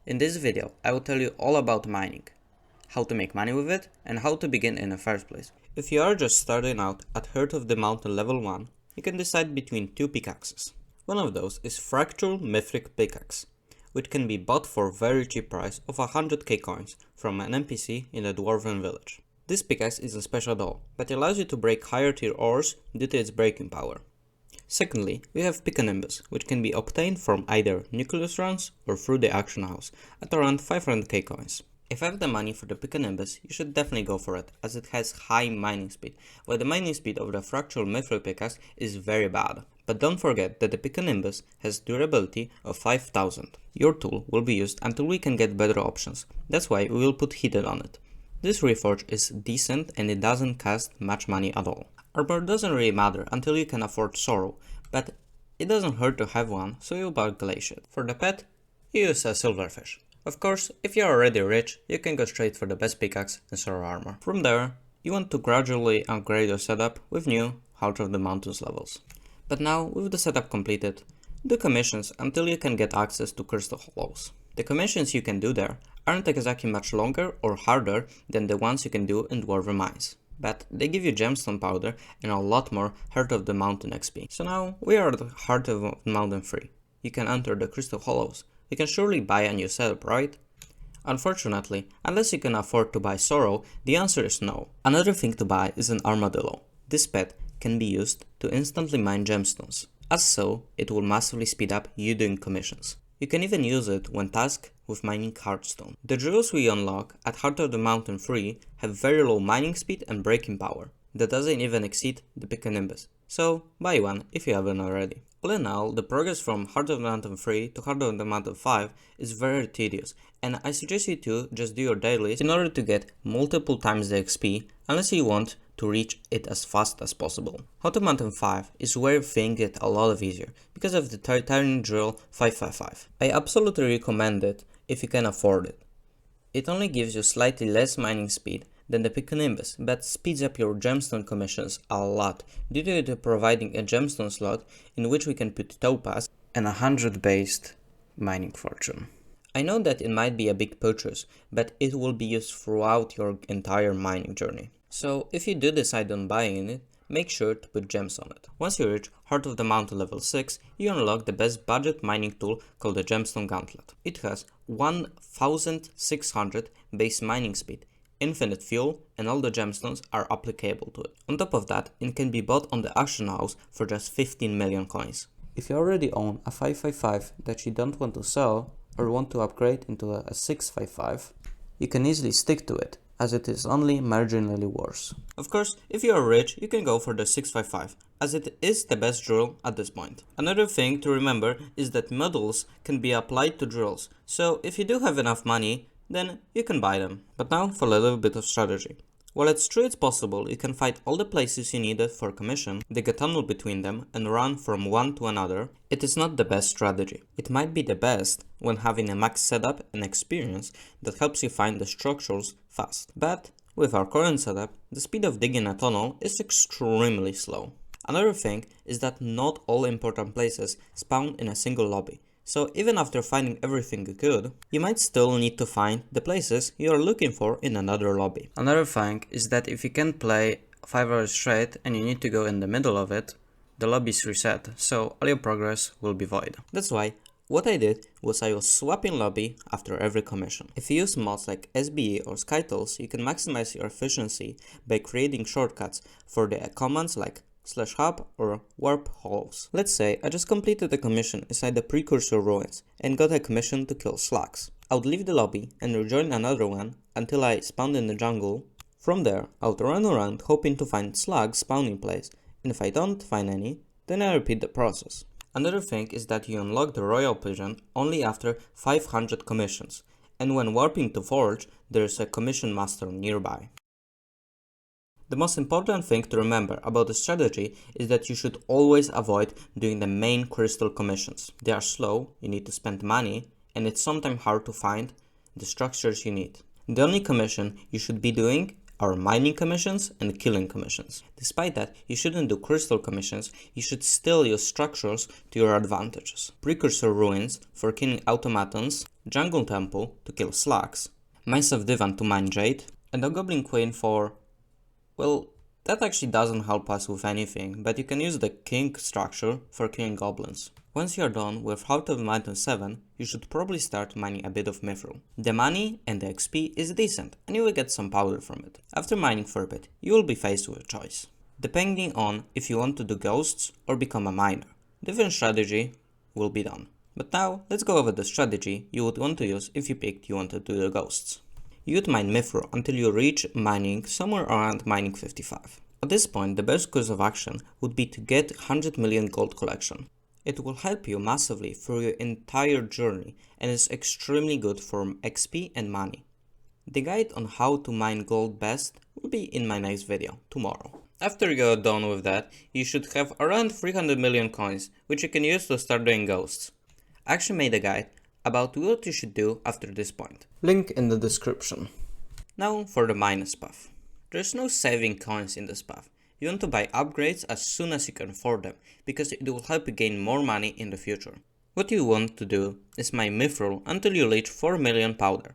In this video, I will tell you all about mining, how to make money with it, and how to begin in the first place. If you are just starting out at Heart of the Mountain level 1, you can decide between two pickaxes. One of those is Fractal Mythic Pickaxe, which can be bought for a very cheap price of 100k coins from an NPC in a dwarven village. This pickaxe isn't special at all, but it allows you to break higher tier ores due to its breaking power. Secondly, we have Piconimbus, which can be obtained from either Nucleus runs or through the auction house at around 500k coins. If you have the money for the Piconimbus, you should definitely go for it, as it has high mining speed, while the mining speed of the Fractal Mythic Pickaxe is very bad. But don't forget that the Piconimbus has durability of 5000. Your tool will be used until we can get better options, that's why we will put Hidden on it. This reforge is decent and it doesn't cost much money at all. Armor doesn't really matter until you can afford Sorrow, but it doesn't hurt to have one, so you'll buy Glacier. For the pet, you use a Silverfish. Of course, if you are already rich, you can go straight for the best pickaxe and Sorrow armor. From there, you want to gradually upgrade your setup with new Heart of the Mountains levels. But now, with the setup completed, do commissions until you can get access to Crystal Hollows. The commissions you can do there aren't exactly much longer or harder than the ones you can do in Dwarven Mines, but they give you Gemstone Powder and a lot more Heart of the Mountain XP. So now we are at the Heart of the Mountain 3. You can enter the Crystal Hollows. You can surely buy a new setup, right? Unfortunately, unless you can afford to buy Sorrow, the answer is no. Another thing to buy is an Armadillo. This pet can be used to instantly mine gemstones. As so, it will massively speed up you doing commissions. You can even use it when tasked with mining hardstone. The drills we unlock at Heart of the Mountain 3 have very low mining speed and breaking power that doesn't even exceed the Piconimbus, so buy one if you haven't already. All in all, the progress from Heart of the Mountain 3 to Heart of the Mountain 5 is very tedious, and I suggest you to just do your dailies in order to get multiple times the XP, unless you want to reach it as fast as possible. Heart of Mountain 5 is where things get a lot easier, because of the Titanium Drill 555. I absolutely recommend it if you can afford it. It only gives you slightly less mining speed than the Piconimbus, but speeds up your gemstone commissions a lot, due to it providing a gemstone slot in which we can put topaz and 100 based mining fortune. I know that it might be a big purchase, but it will be used throughout your entire mining journey. So if you do decide on buying it, make sure to put gems on it. Once you reach Heart of the Mountain level 6, you unlock the best budget mining tool called the Gemstone Gauntlet. It has 1600 base mining speed, infinite fuel, and all the gemstones are applicable to it. On top of that, it can be bought on the auction house for just 15 million coins. If you already own a 555 that you don't want to sell or want to upgrade into a 655, you can easily stick to it, as it is only marginally worse. Of course, if you are rich, you can go for the 655, as it is the best drill at this point. Another thing to remember is that medals can be applied to drills, so if you do have enough money, then you can buy them. But now for a little bit of strategy. While it's true it's possible you can find all the places you needed for commission, dig a tunnel between them and run from one to another, it is not the best strategy. It might be the best when having a max setup and experience that helps you find the structures fast. But with our current setup, the speed of digging a tunnel is extremely slow. Another thing is that not all important places spawn in a single lobby. So even after finding everything you could, you might still need to find the places you are looking for in another lobby. Another thing is that if you can't play 5 hours straight and you need to go in the middle of it, the lobby is reset, so all your progress will be void. That's why what I did was I was swapping lobby after every commission. If you use mods like SBE or SkyTools, you can maximize your efficiency by creating shortcuts for the commands like /hub or warp holes. Let's say I just completed a commission inside the Precursor Ruins and got a commission to kill slugs. I would leave the lobby and rejoin another one until I spawned in the jungle. From there, I would run around hoping to find slug spawning place, and if I don't find any, then I repeat the process. Another thing is that you unlock the Royal Pigeon only after 500 commissions, and when warping to Forge, there is a commission master nearby. The most important thing to remember about the strategy is that you should always avoid doing the main crystal commissions. They are slow, you need to spend money, and it's sometimes hard to find the structures you need. The only commission you should be doing are mining commissions and killing commissions. Despite that, you shouldn't do crystal commissions, you should still use structures to your advantages. Precursor ruins for killing automatons, jungle temple to kill slugs, Mines of Divan to mine jade, and a goblin queen for, well, that actually doesn't help us with anything, but you can use the king structure for killing goblins. Once you are done with Heart of the Mountain 7, you should probably start mining a bit of mithril. The money and the XP is decent, and you will get some power from it. After mining for a bit, you will be faced with a choice, depending on if you want to do ghosts or become a miner. Different strategy will be done. But now, let's go over the strategy you would want to use if you picked you want to do the ghosts. You would mine mithril until you reach mining somewhere around mining 55. At this point, the best course of action would be to get 100 million gold collection. It will help you massively through your entire journey and is extremely good for XP and money. The guide on how to mine gold best will be in my next video, tomorrow. After you are done with that, you should have around 300 million coins, which you can use to start doing ghosts. I actually made a guide about what you should do after this point. Link in the description. Now for the minus path. There's no saving coins in this path. You want to buy upgrades as soon as you can afford them, because it will help you gain more money in the future. What you want to do is mine mithril until you reach 4 million powder.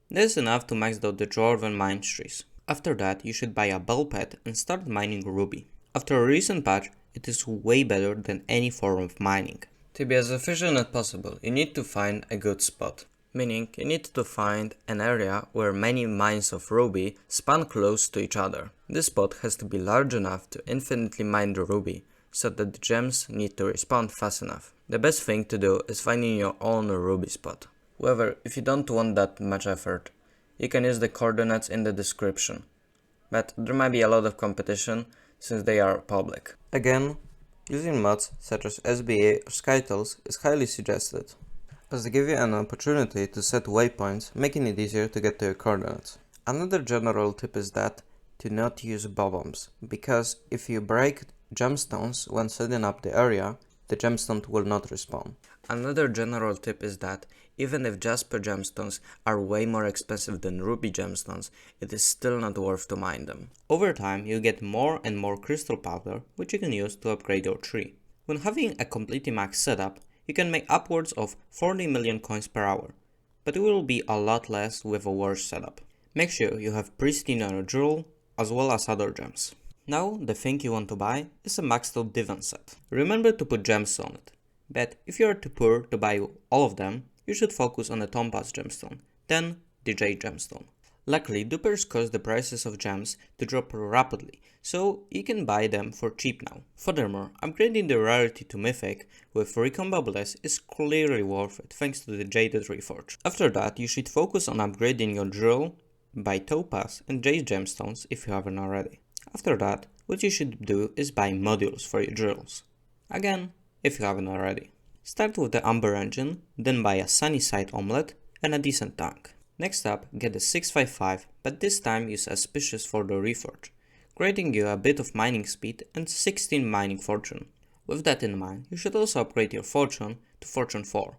This is enough to max out the dwarven mine trees. After that, you should buy a bell pet and start mining ruby. After a recent patch, it is way better than any form of mining. To be as efficient as possible, you need to find a good spot. Meaning, you need to find an area where many mines of ruby span close to each other. This spot has to be large enough to infinitely mine the ruby, so that the gems need to respawn fast enough. The best thing to do is finding your own ruby spot. However, if you don't want that much effort, you can use the coordinates in the description. But there might be a lot of competition since they are public. Again, using mods such as SBA or SkyTiles is highly suggested, as they give you an opportunity to set waypoints, making it easier to get to your coordinates. Another general tip is that to not use bombs, because if you break gemstones when setting up the area, the gemstone will not respawn. Another general tip is that even if Jasper gemstones are way more expensive than ruby gemstones, it is still not worth to mine them. Over time, you get more and more crystal powder, which you can use to upgrade your tree. When having a completely maxed setup, you can make upwards of 40 million coins per hour, but it will be a lot less with a worse setup. Make sure you have pristine on your drill, as well as other gems. Now, the thing you want to buy is a maxed out divan set. Remember to put gems on it, but if you are too poor to buy all of them, you should focus on the Topaz gemstone, then the Jade gemstone. Luckily, dupers cause the prices of gems to drop rapidly, so you can buy them for cheap now. Furthermore, upgrading the rarity to Mythic with Recombables is clearly worth it thanks to the Jaded Reforge. After that, you should focus on upgrading your drill by Topaz and Jade gemstones if you haven't already. After that, what you should do is buy modules for your drills. Again, if you haven't already. Start with the Amber Engine, then buy a Sunnyside Omelette and a decent tank. Next up, get the 655, but this time use Auspicious for the Reforge, granting you a bit of mining speed and 16 mining fortune. With that in mind, you should also upgrade your fortune to Fortune 4.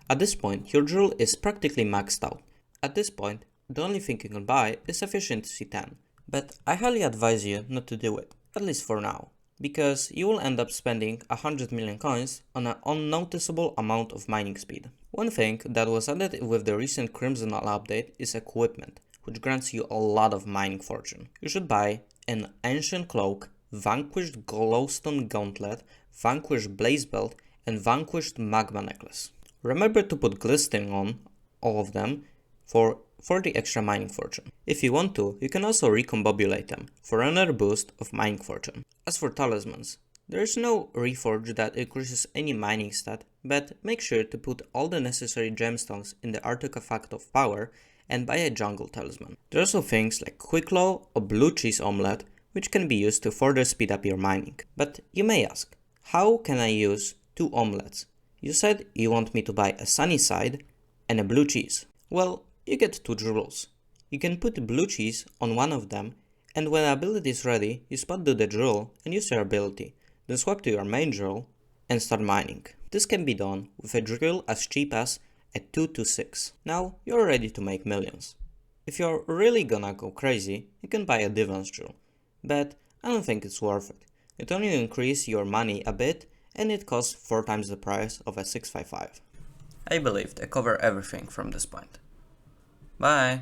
At this point, your drill is practically maxed out. At this point, the only thing you can buy is Efficiency 10, but I highly advise you not to do it, at least for now, because you will end up spending 100 million coins on an unnoticeable amount of mining speed. One thing that was added with the recent Crimsonal update is equipment, which grants you a lot of mining fortune. You should buy an Ancient Cloak, Vanquished Glowstone Gauntlet, Vanquished Blaze Belt, and Vanquished Magma Necklace. Remember to put Glistening on all of them for 40 extra mining fortune. If you want to, you can also recombobulate them for another boost of mining fortune. As for talismans, there is no reforge that increases any mining stat, but make sure to put all the necessary gemstones in the Artifact of Power and buy a jungle talisman. There are also things like Quicklow or Blue Cheese Omelette, which can be used to further speed up your mining. But you may ask, how can I use two omelettes? You said you want me to buy a Sunnyside and a Blue Cheese. Well, you get two drills. You can put blue cheese on one of them, and when the ability is ready, you spot do the drill and use your ability, then swap to your main drill and start mining. This can be done with a drill as cheap as a 226. Now you're ready to make millions. If you're really gonna go crazy, you can buy a Divan's Jewel, but I don't think it's worth it. It only increases your money a bit, and it costs 4 times the price of a 655. I believe I cover everything from this point. Bye!